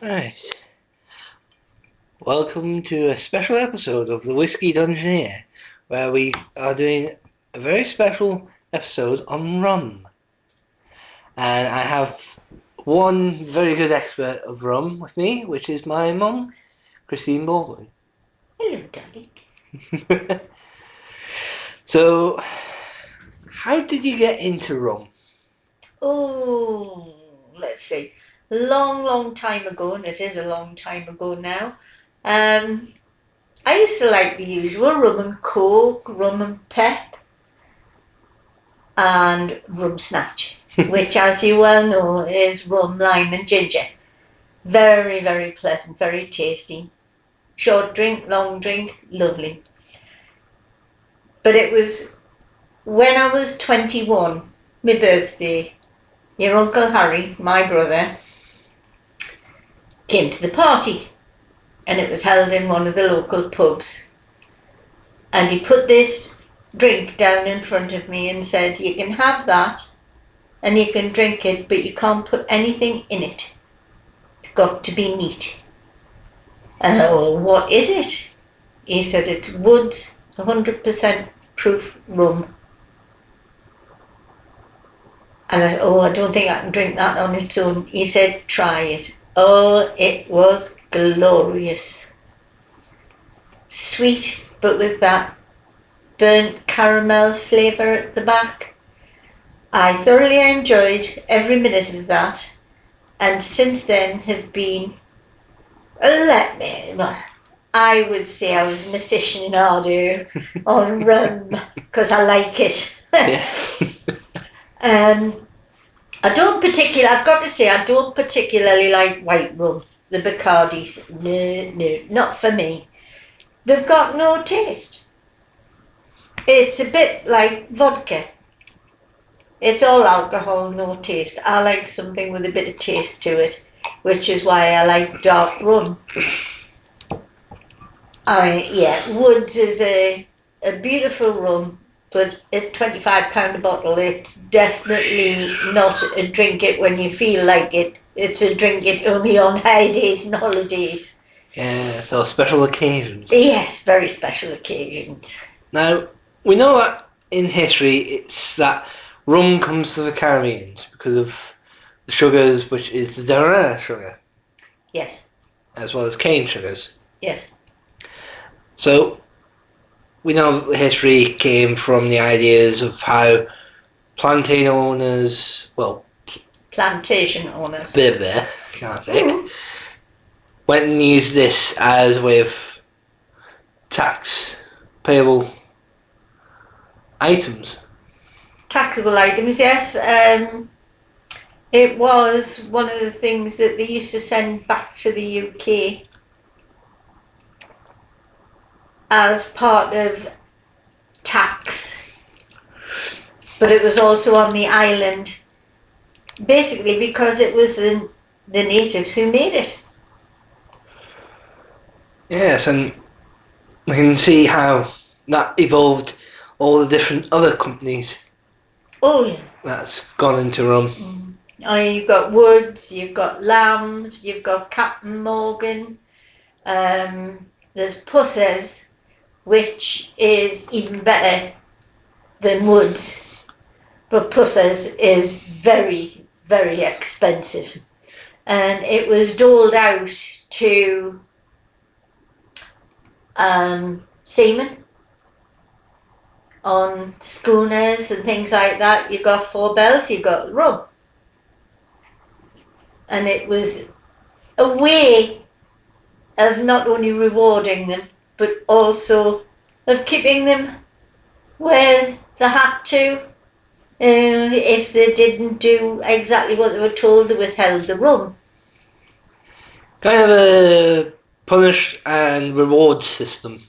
Right. Welcome to a special episode of the Whiskey Dungeoneer, where we are doing a very special episode on rum. And I have one very good expert of rum with me, which is my mum, Christine Baldwin. Hello, darling. So, how did you get into rum? Oh, let's see. Long time ago, and it is a long time ago now. I used to like the usual rum and coke, rum and pep, and rum snatch, which, as you well know, is rum, lime, and ginger. Very pleasant, very tasty. Short drink, long drink, lovely. But it was when I was 21, my birthday. Your Uncle Harry, my brother, came to the party, and it was held in one of the local pubs. And he put this drink down in front of me and said, "You can have that and you can drink it, but you can't put anything in it. It's got to be neat." And I said, "What is it?" He said, "It's Wood's 100% proof rum." And I said, "I don't think I can drink that on its own." He said, "Try it." Oh, it was glorious. Sweet, but with that burnt caramel flavour at the back. I thoroughly enjoyed every minute of that. And since then have been, I would say I was an aficionado on rum, because I like it. Yeah. I've got to say, I don't particularly like white rum, the Bacardis. No, not for me. They've got no taste. It's a bit like vodka. It's all alcohol, no taste. I like something with a bit of taste to it, which is why I like dark rum. Woods is a beautiful rum. But at £25 a bottle, it's definitely not a drink it when you feel like it. It's a drink it only on high days and holidays. Yeah, so special occasions. Yes, very special occasions. Now, we know that in history it's that rum comes to the Caribbeans because of the sugars, which is the Dungeoneer sugar. Yes. As well as cane sugars. Yes. So, we know the history came from the ideas of how plantation owners, can't say, went and used this as a way of tax payable items. Taxable items, yes. It was one of the things that they used to send back to the UK as part of tax, but it was also on the island, basically because it was the natives who made it. Yes, and we can see how that evolved all the different other companies. Oh yeah. That's gone into rum. You've got Woods, you've got Lambs, you've got Captain Morgan, there's Pusses, which is even better than Woods, but Pusses is very expensive, and it was doled out to seamen on schooners and things like that. You got 4 bells, you got rum, and it was a way of not only rewarding them, but also of keeping them where they had to. If they didn't do exactly what they were told, they withheld the rum. Kind of a punish and reward system.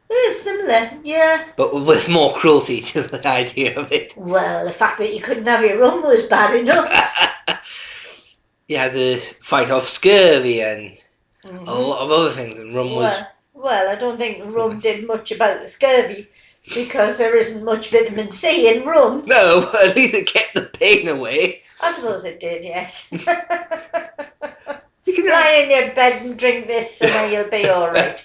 It's similar, yeah. But with more cruelty to the idea of it. Well, the fact that you couldn't have your rum was bad enough. You had to fight off scurvy and a lot of other things, and rum was... Well, I don't think rum did much about the scurvy, because there isn't much vitamin C in rum. No, but at least it kept the pain away. I suppose it did, yes. can lie in your bed and drink this and then you'll be alright.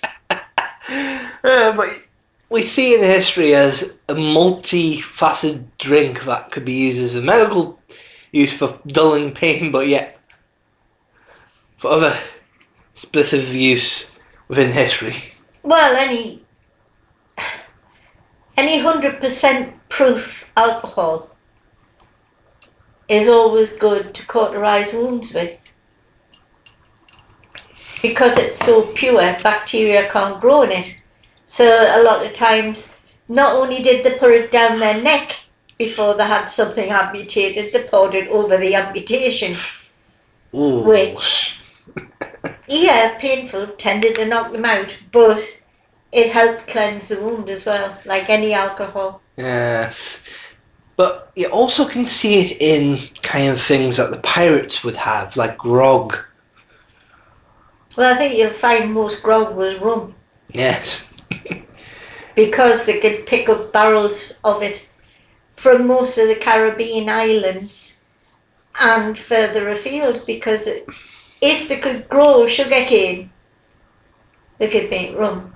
But we see in history as a multifaceted drink that could be used as a medical use for dulling pain, but yet for other specific use within history. Well, any 100% proof alcohol is always good to cauterize wounds with. Because it's so pure, bacteria can't grow in it. So a lot of times, not only did they put it down their neck before they had something amputated, they poured it over the amputation. Ooh. Which, yeah, painful, tended to knock them out, but it helped cleanse the wound as well, like any alcohol. Yes. But you also can see it in kind of things that the pirates would have, like grog. Well, I think you'll find most grog was rum. Yes. Because they could pick up barrels of it from most of the Caribbean islands and further afield, because if they could grow sugarcane, they could make rum.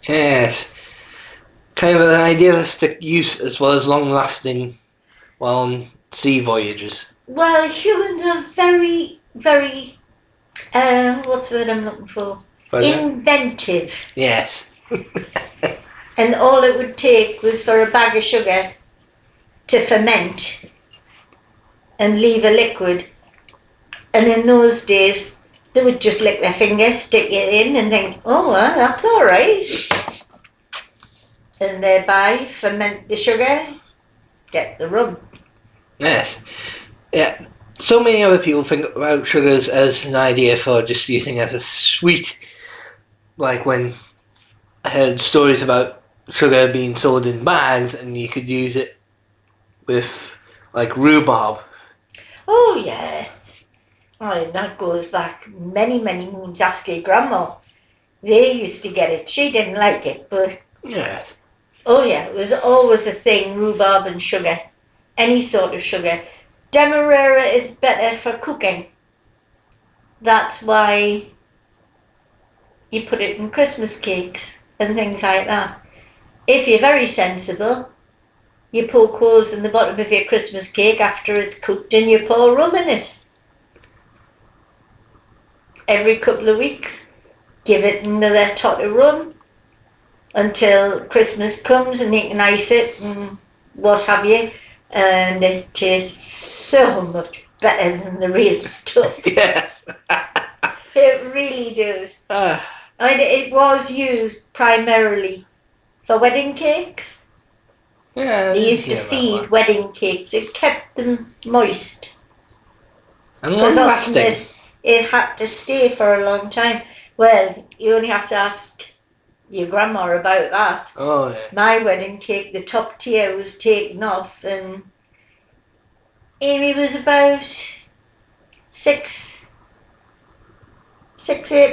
Yes. Kind of an idealistic use as well as long lasting while on sea voyages. Well, humans are very, very, what's the word I'm looking for? Inventive. Yes. And all it would take was for a bag of sugar to ferment and leave a liquid. And in those days, they would just lick their fingers, stick it in and think, oh, well, that's all right. And thereby ferment the sugar, get the rum. Yes. Yeah. So many other people think about sugars as an idea for just using as a sweet. Like when I heard stories about sugar being sold in bags and you could use it with like rhubarb. Oh, yes. Oh, that goes back many, many moons. Ask your grandma. They used to get it. She didn't like it, but... Yes. Oh, yeah. It was always a thing, rhubarb and sugar. Any sort of sugar. Demerara is better for cooking. That's why you put it in Christmas cakes and things like that. If you're very sensible, you poke holes in the bottom of your Christmas cake after it's cooked and you pour rum in it. Every couple of weeks, give it another tot of rum until Christmas comes and you can ice it and what have you. And it tastes so much better than the real stuff. Yes. It really does. And it was used primarily for wedding cakes. Yeah. They used to feed wedding cakes. It kept them moist. And long lasting. It had to stay for a long time. Well, you only have to ask your grandma about that. Oh, yeah. My wedding cake, the top tier was taken off, and Amy was about 8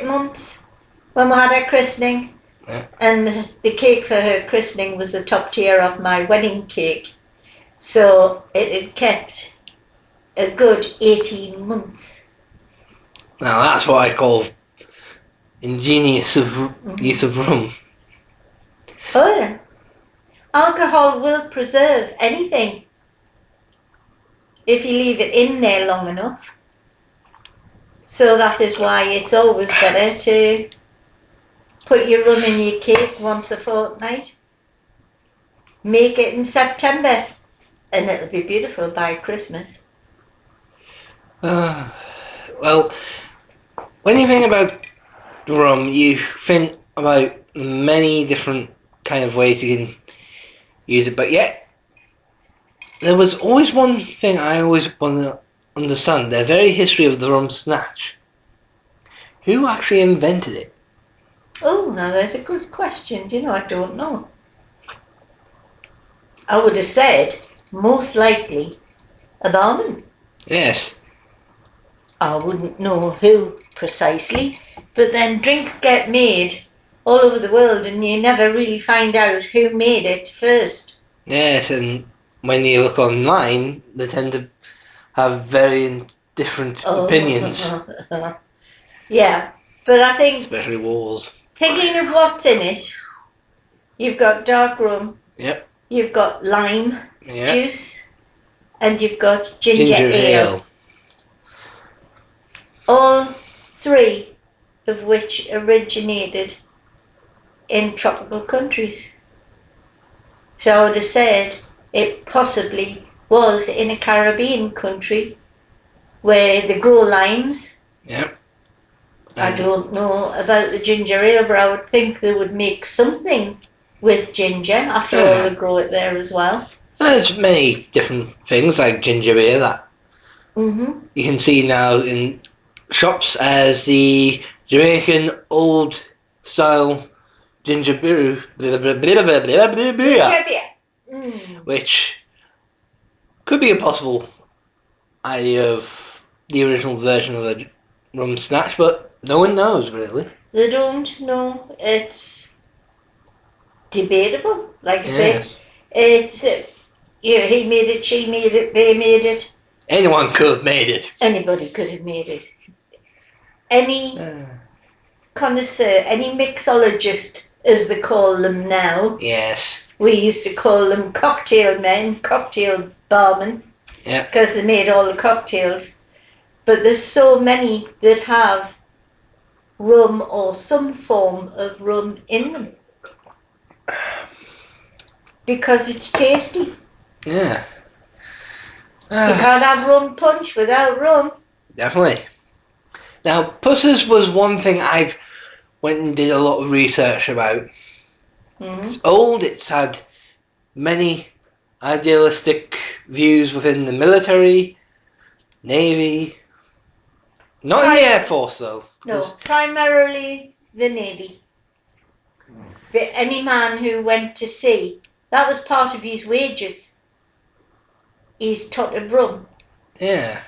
months when we had her christening. Yeah. And the cake for her christening was the top tier of my wedding cake. So it had kept a good 18 months. Now that's what I call ingenious use of rum. Oh yeah. Alcohol will preserve anything if you leave it in there long enough. So that is why it's always better to put your rum in your cake once a fortnight. Make it in September and it'll be beautiful by Christmas. Well, when you think about rum, you think about many different kind of ways you can use it, but yet there was always one thing I always want to understand: the very history of the rum snatch. Who actually invented it? Oh, now that's a good question. I don't know. I would have said most likely a barman. Yes. I wouldn't know who precisely, but then drinks get made all over the world and you never really find out who made it first. Yes, and when you look online, they tend to have very different opinions. Yeah, but I think, especially wars. thinking of what's in it, you've got dark rum, Yep. you've got lime Yep. juice, and you've got ginger ale. ale. All three of which originated in tropical countries. So I would have said it possibly was in a Caribbean country where they grow limes. Yep. I don't know about the ginger ale, but I would think they would make something with ginger. After all, they grow it there as well. There's many different things like ginger ale that you can see now in shops as the Jamaican old style ginger beer, Ginger beer. which could be a possible idea of the original version of a rum snatch, but no one knows really. They don't know. It's debatable. Like I say, it's he made it, she made it, they made it. Anyone could have made it. Anybody could have made it. Any connoisseur, any mixologist, as they call them now. Yes. We used to call them cocktail men, cocktail barmen. Yeah. Because they made all the cocktails. But there's so many that have rum or some form of rum in them. Because it's tasty. Yeah. You can't have rum punch without rum. Definitely. Now, Pussers was one thing I've went and did a lot of research about. It's old, it's had many idealistic views within the military, navy, not in the Air Force though. No, primarily the navy. But any man who went to sea, that was part of his wages. He's tot of rum. Yeah.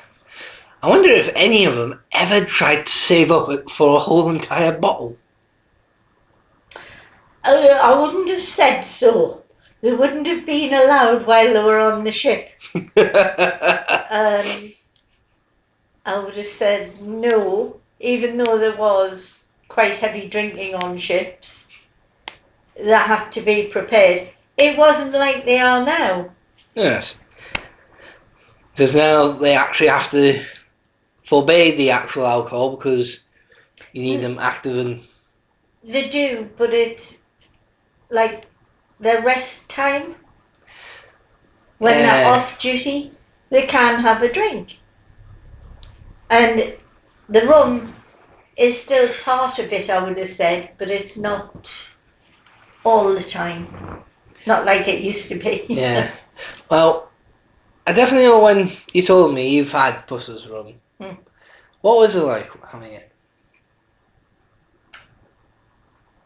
I wonder if any of them ever tried to save up for a whole entire bottle. I wouldn't have said so. They wouldn't have been allowed while they were on the ship. I would have said no, even though there was quite heavy drinking on ships. That had to be prepared. It wasn't like they are now. Yes. Because now they actually have to forbade the actual alcohol because you need them active and... They do, but it's like their rest time. When they're off duty, they can have a drink. And the rum is still part of it, I would have said, but it's not all the time. Not like it used to be. Yeah. Well, I definitely know when you told me you've had Pussers rum. What was it like having it?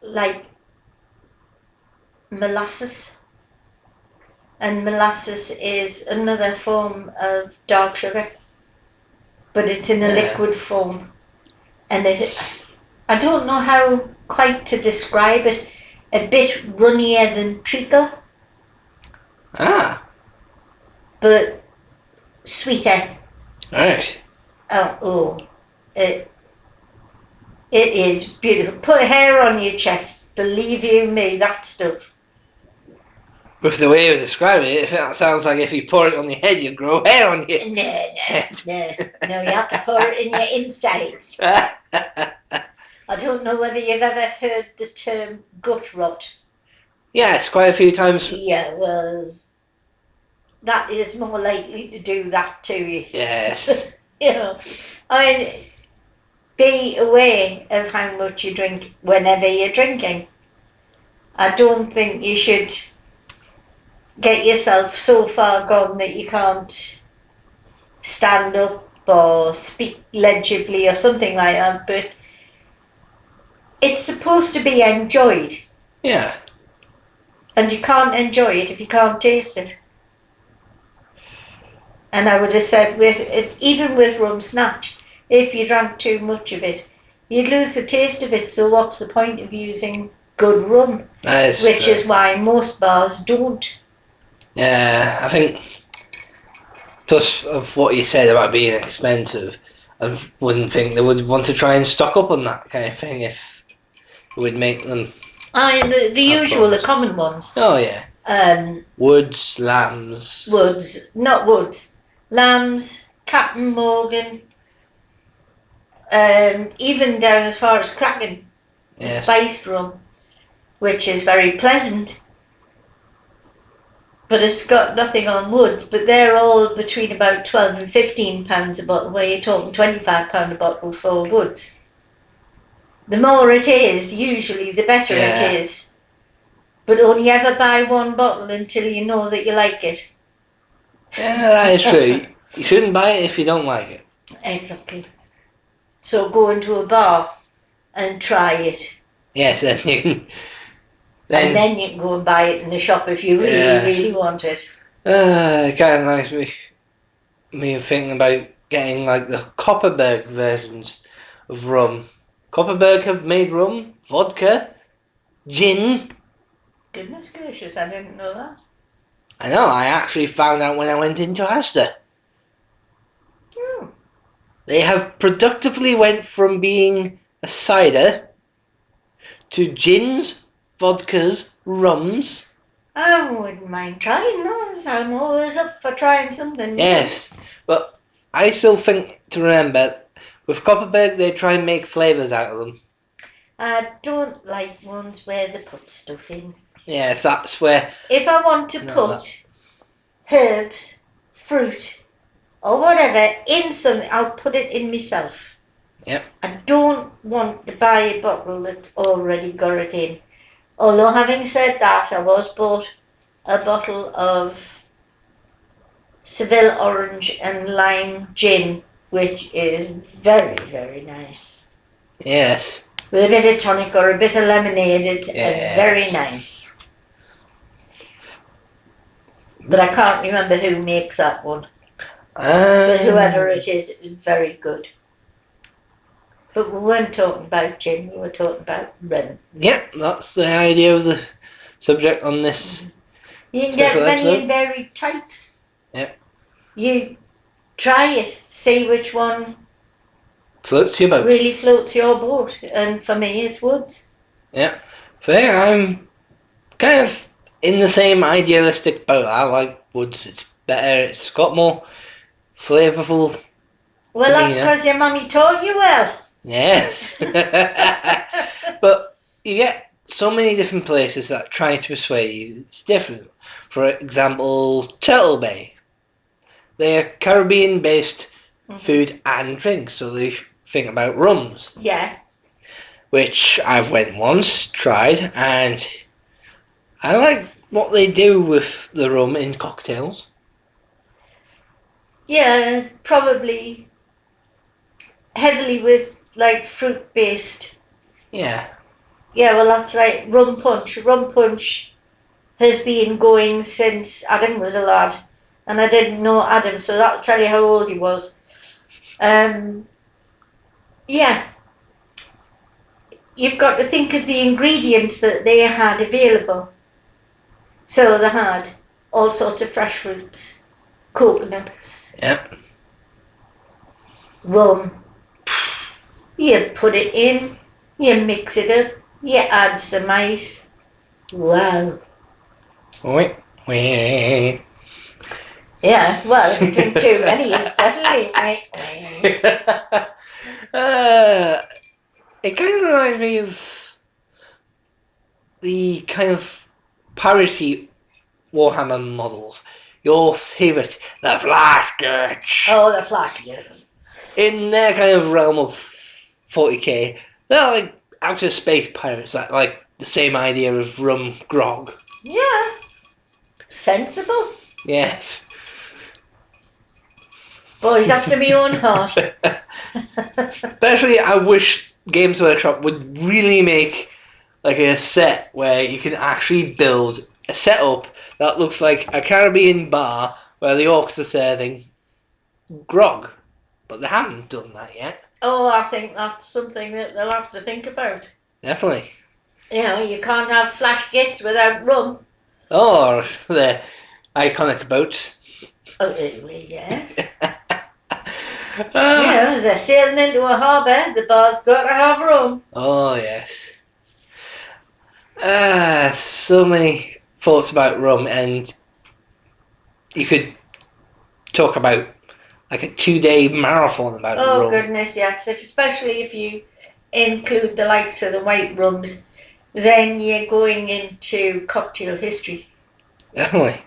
Like molasses. And molasses is another form of dark sugar. But it's in a liquid form. And I don't know how quite to describe it. A bit runnier than treacle. But sweeter. Alright. It is beautiful. Put hair on your chest. Believe you me, that stuff. With the way you describe it, it sounds like if you pour it on your head, you grow hair on you. No, you have to pour it in your insides. I don't know whether you've ever heard the term gut rot. Yes, quite a few times. Yeah, well, that is more likely to do that to you. Yes. You know, I mean, be aware of how much you drink whenever you're drinking. I don't think you should get yourself so far gone that you can't stand up or speak legibly or something like that, but it's supposed to be enjoyed. Yeah. And you can't enjoy it if you can't taste it. And I would have said, with it, even with rum snatch, if you drank too much of it, you'd lose the taste of it, so what's the point of using good rum? Which is why most bars don't. Yeah, I think, plus of what you said about being expensive, I wouldn't think they would want to try and stock up on that kind of thing if it would make them. The usual, the common ones. Oh yeah. Woods, lambs. Not woods. Lambs, Captain Morgan, even down as far as Kraken, the spiced rum, which is very pleasant. But it's got nothing on woods, but they're all between about £12 and £15 a bottle, where you're talking £25 a bottle for woods. The more it is, usually, the better it is. But only ever buy one bottle until you know that you like it. Yeah, that is true. You shouldn't buy it if you don't like it. Exactly. So go into a bar and try it. Yes, then you can... And then you can go and buy it in the shop if you really, really want it. It kind of makes me thinking about getting like the Copperberg versions of rum. Copperberg have made rum, vodka, gin. Goodness gracious, I didn't know that. I know, I actually found out when I went into Asda. Oh. They have productively went from being a cider to gins, vodkas, rums. I wouldn't mind trying those. I'm always up for trying something new. Yes, but I still think to remember, with Copperberg they try and make flavours out of them. I don't like ones where they put stuff in. Yes, that's where... If I want to put herbs, fruit, or whatever in something, I'll put it in myself. Yep. I don't want to buy a bottle that's already got it in. Although having said that, I was bought a bottle of Seville orange and lime gin, which is very, very nice. Yes. With a bit of tonic or a bit of lemonade, it's very nice. But I can't remember who makes that one. But whoever it is very good. But we weren't talking about gin, we were talking about rum. Yep, that's the idea of the subject on this. You can get many and varied types. Yep. You try it, see which one floats your boat. Really floats your boat, and for me it's woods. Yeah. Fair, I'm kind of in the same idealistic boat. I like woods, it's better, it's got more flavourful. Well, that's because your mummy taught you well. Yes. But you get so many different places that try to persuade you it's different. For example, Turtle Bay. They're Caribbean-based food and drinks, so they think about rums. Yeah. Which I've went once, tried, and I like what they do with the rum in cocktails. Yeah, probably heavily with like fruit based. Yeah. Yeah, well that's like rum punch. Rum punch has been going since Adam was a lad. And I didn't know Adam, so that'll tell you how old he was. Yeah. You've got to think of the ingredients that they had available. So they had all sorts of fresh fruits, coconuts, rum. You put it in, you mix it up, you add some ice. Wow. Wait. Yeah, well, if you drink too many, it's definitely... It kind of reminds me of the kind of parity Warhammer models. Your favourite, the Flash Gurch. Oh, the Flash Gurch. In their kind of realm of 40k, they're like outer space pirates, like the same idea of rum grog. Yeah. Sensible. Yes. Boys after my own heart. Especially, I wish Games Workshop would really make like a set where you can actually build a setup that looks like a Caribbean bar where the orcs are serving grog. But they haven't done that yet. Oh, I think that's something that they'll have to think about. Definitely. You know, you can't have flash gits without rum. Or the iconic boats. Oh, yes. They're sailing into a harbour, the bar's got to have rum. Oh, yes. So many thoughts about rum, and you could talk about like a 2-day marathon about Oh, rum. goodness, yes. Especially if you include the likes of the white rums, then you're going into cocktail history. Definitely.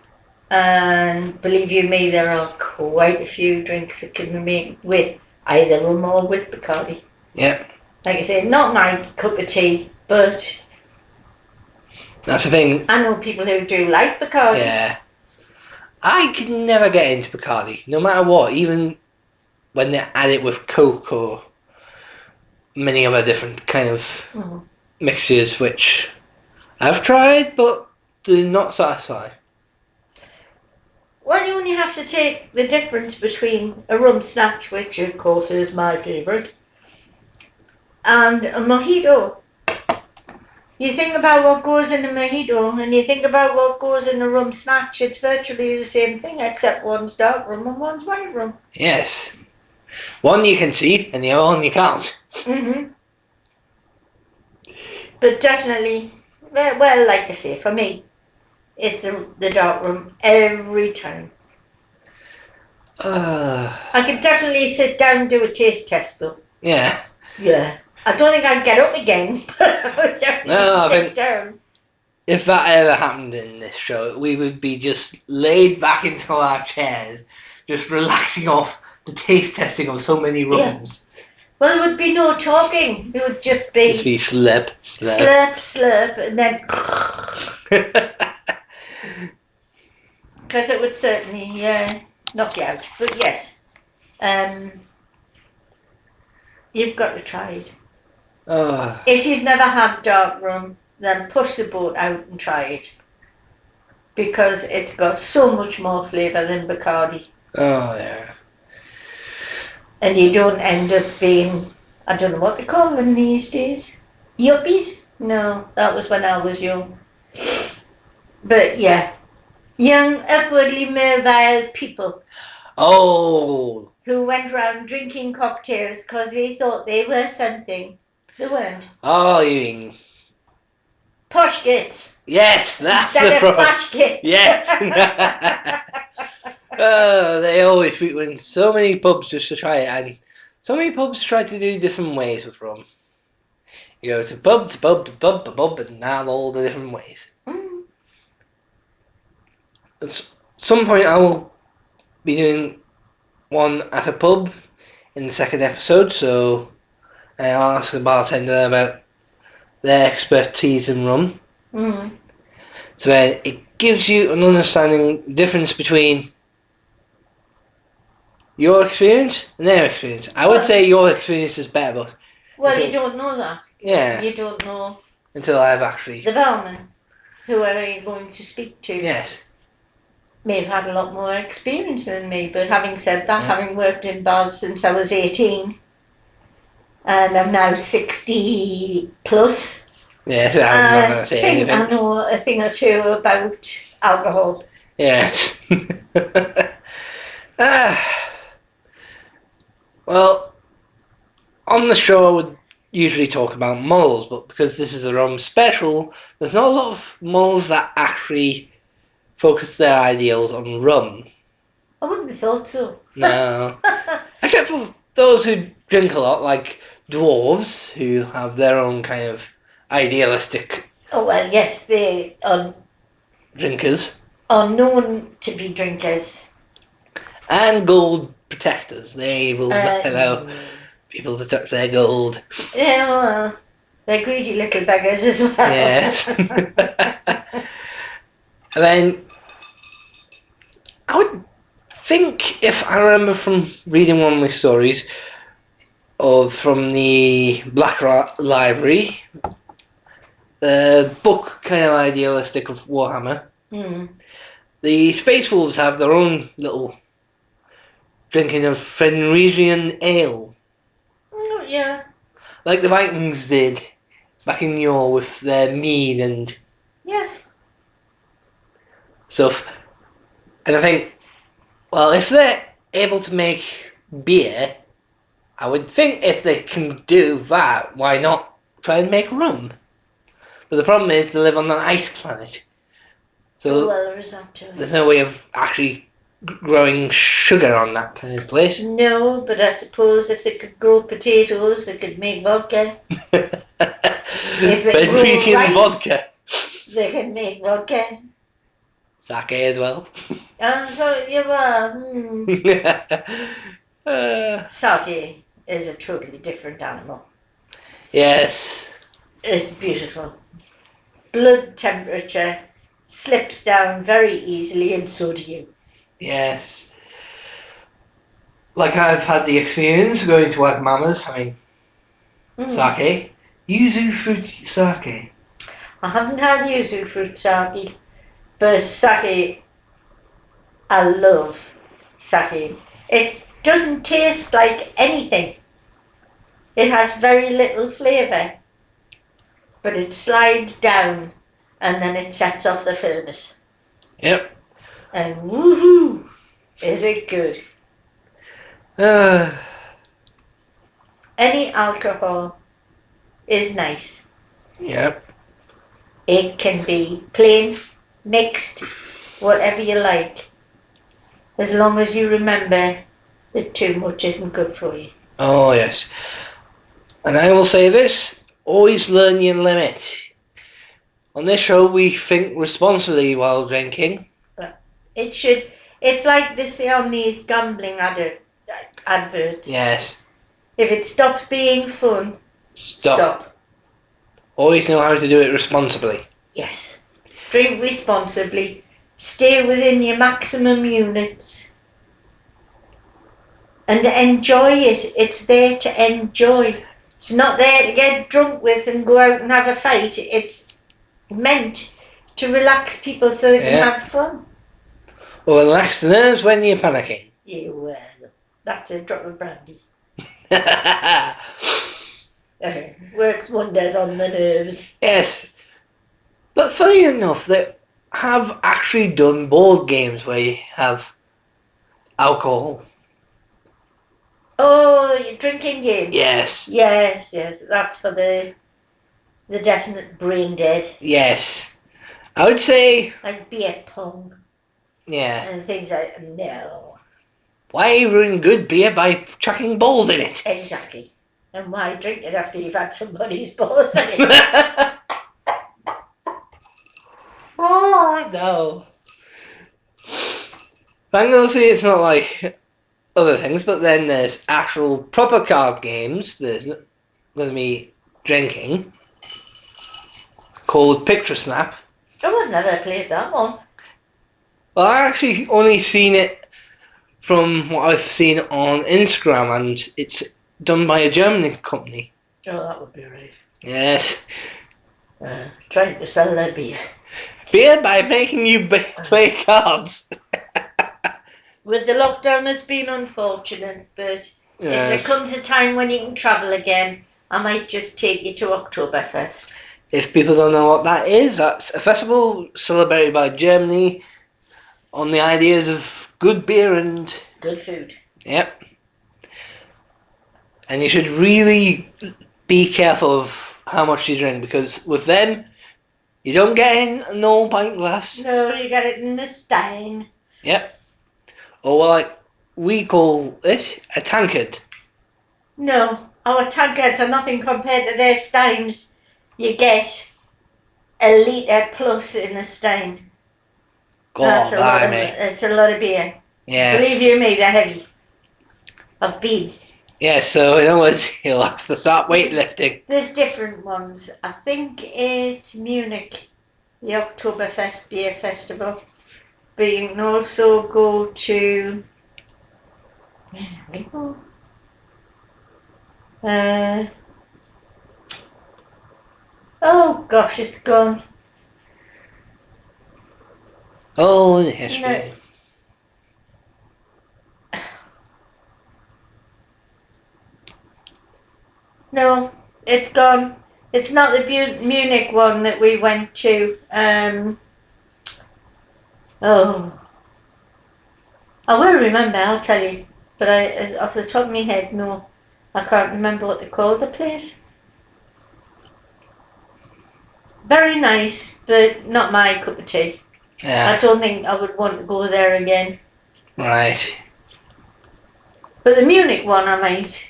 And believe you me, there are quite a few drinks that can be made with either rum or with Bacardi. Yeah. Like I say, not my cup of tea, but That's the thing. I know people who do like Bacardi. Yeah. I could never get into Bacardi, no matter what, even when they add it with Coke or many other different kind of mixtures, which I've tried but do not satisfy. Well, you only have to take the difference between a rum snatch, which of course is my favourite, and a mojito. You think about what goes in a mojito and you think about what goes in a rum snatch, it's virtually the same thing except one's dark rum and one's white rum. Yes. One you can see and the other one you can't. But definitely, well, like I say, for me, it's the dark rum every time. I could definitely sit down and do a taste test though. Yeah. Yeah. I don't think I'd get up again, but I would definitely sit down. If that ever happened in this show, we would be just laid back into our chairs, just relaxing off the taste testing of so many rums. Yeah. Well, there would be no talking. There would just be slurp, slurp, and then because it would certainly knock you out. But yes, you've got to try it. If you've never had dark rum, then push the boat out and try it, because it's got so much more flavour than Bacardi. Oh yeah. And you don't end up being, I don't know what they call them these days. Yuppies? No, that was when I was young. But yeah, young, upwardly mobile people. Oh. Who went around drinking cocktails because they thought they were something. They weren't. Oh, you mean posh kids. Yes, that's instead the of problem. flash kids. Yes. They always frequent so many pubs just to try it, and so many pubs try to do different ways with rum. You go to pub to pub to pub to pub and have all the different ways. At some point I will be doing one at a pub in the second episode, so I'll ask the bartender about their expertise in rum. So it gives you an understanding difference between your experience and their experience. I would say your experience is better, but well, you don't know that. Yeah. You don't know until I've actually the barman, whoever you're going to speak to. Yes. May have had a lot more experience than me, but having said that, having worked in bars since I was 18, and I'm now 60 plus. Yes, I'm not going to say anything. I know a thing or two about alcohol. Yes. Well, on the show I would usually talk about models, but because this is a rum special, there's not a lot of models that actually focus their ideals on rum. I wouldn't have thought so. No. Except for those who drink a lot, like dwarves, who have their own kind of idealistic... Oh, well, yes, they drinkers. Are known to be drinkers. And gold protectors. They will not allow people to touch their gold. Yeah, well, they're greedy little beggars as well. Yes. And then I would think, if I remember from reading one of my stories, from the Black Library, the book kind of idealistic of Warhammer, the Space Wolves have their own little drinking of Fenrisian ale. Oh, yeah. Like the Vikings did back in Yore with their mead and yes, stuff. And I think, well, if they're able to make beer I would think if they can do that, why not try and make rum? But the problem is they live on an ice planet. So well, there is that too. there's no way of actually growing sugar on that kind of place. No, but I suppose if they could grow potatoes, they could make vodka. If they grow drinking rice- vodka. They can make vodka. Sake as well. So, yeah, well, sake is a totally different animal. Yes. It's beautiful. Blood temperature slips down very easily, and so do you. Yes. Like I've had the experience going to Mama's having sake. Yuzu fruit sake. I haven't had yuzu fruit sake, but sake, I love sake. It doesn't taste like anything. It has very little flavour, but it slides down and then it sets off the furnace. Yep. And woohoo! Is it good? Any alcohol is nice. Yep. It can be plain, mixed, whatever you like, as long as you remember that too much isn't good for you. Oh yes. And I will say this, always learn your limit. On this show we think responsibly while drinking. It's like they say on these gambling adverts. Yes. If it stops being fun, stop. Always know how to do it responsibly. Yes. Drink responsibly. Stay within your maximum units. And enjoy it. It's there to enjoy. It's not there to get drunk with and go out and have a fight. It's meant to relax people so they can have fun. Or relax the nerves when you're panicking. Yeah, well, that's a drop of brandy. Works wonders on the nerves. Yes. But funny enough, they have actually done board games where you have alcohol. Oh, you're drinking games? Yes. Yes. That's for the definite brain dead. Yes. I would say... Like beer pong. Yeah. And things like, no. Why ruin good beer by chucking balls in it? Exactly. And why drink it after you've had somebody's balls in it? Oh, no. Thankfully, it's not like other things, but then there's actual proper card games. There's with me drinking called Picture Snap. Oh, I've never played that one. Well, I actually only seen it from what I've seen on Instagram, and it's done by a German company. Oh, that would be right. Yes. Trying to sell their beer. Beer by making you play cards. With the lockdown, it's been unfortunate, but if there comes a time when you can travel again, I might just take you to Oktoberfest. If people don't know what that is, that's a festival celebrated by Germany on the ideas of good beer and... good food. Yep. And you should really be careful of how much you drink, because with them, you don't get in an old pint glass. No, you get it in a stein. Yep. Or like we call it a tankard. No, our tankards are nothing compared to their steins. You get a litre plus in a stein. That's it's a lot of beer. Yes. Believe you me, they're heavy. I've been. Yeah, so in other words, you'll have to start weightlifting. There's different ones. I think it's Munich, the Oktoberfest Beer Festival. But you can also go to... where did we go? Oh gosh, it's gone. Oh, in history. No, it's gone. It's not the Munich one that we went to. Oh, I will remember, I'll tell you. But off the top of my head, no. I can't remember what they call the place. Very nice, but not my cup of tea. I Yeah. don't think I would want to go there again. Right. But the Munich one I might.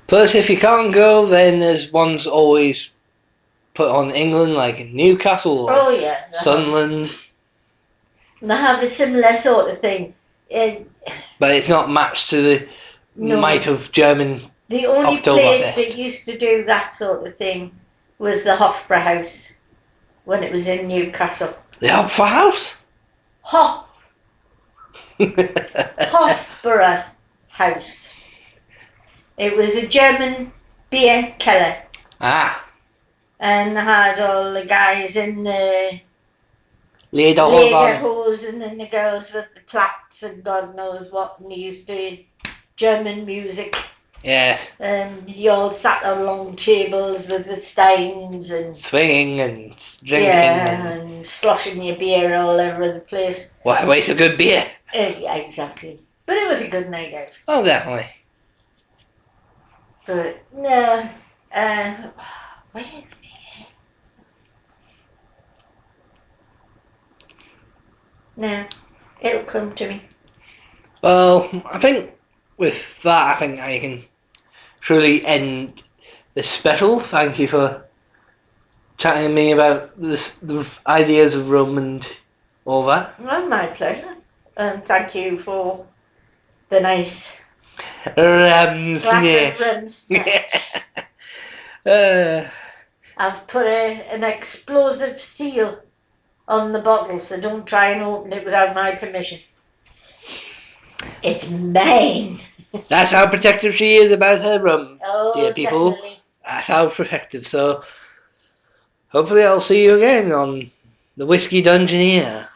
Plus, if you can't go, then there's ones always put on England, like in Newcastle or Oh yeah. Sunderland. They have a similar sort of thing. But it's not matched to the No. might of German. The only Oktoberfest. place that used to do that sort of thing was the Hofbrauhaus when it was in Newcastle. The Hopfer House? Hofbräu House. It was a German beer keller, Ah. and they had all the guys in the Lederhosen. lederhosen and the girls with the plaits and God knows what, and they used to German music. Yes. And you all sat on long tables with the steins and Swinging and drinking. yeah, and sloshing your beer all over the place. What a waste of good beer. Yeah, exactly. But it was a good night out. Oh, definitely. But no, where? No, it'll come to me. Well, I think with that, I think I can truly end this special. Thank you for chatting to me about the ideas of rum and all that. Well, my pleasure. And thank you for the nice Rums, glass yeah. of rum snatch. I've put an explosive seal on the bottle, so don't try and open it without my permission. It's mine. That's how protective she is about her rum, Oh, dear people. definitely. That's how protective. So, hopefully I'll see you again on the Whiskey Dungeoneer.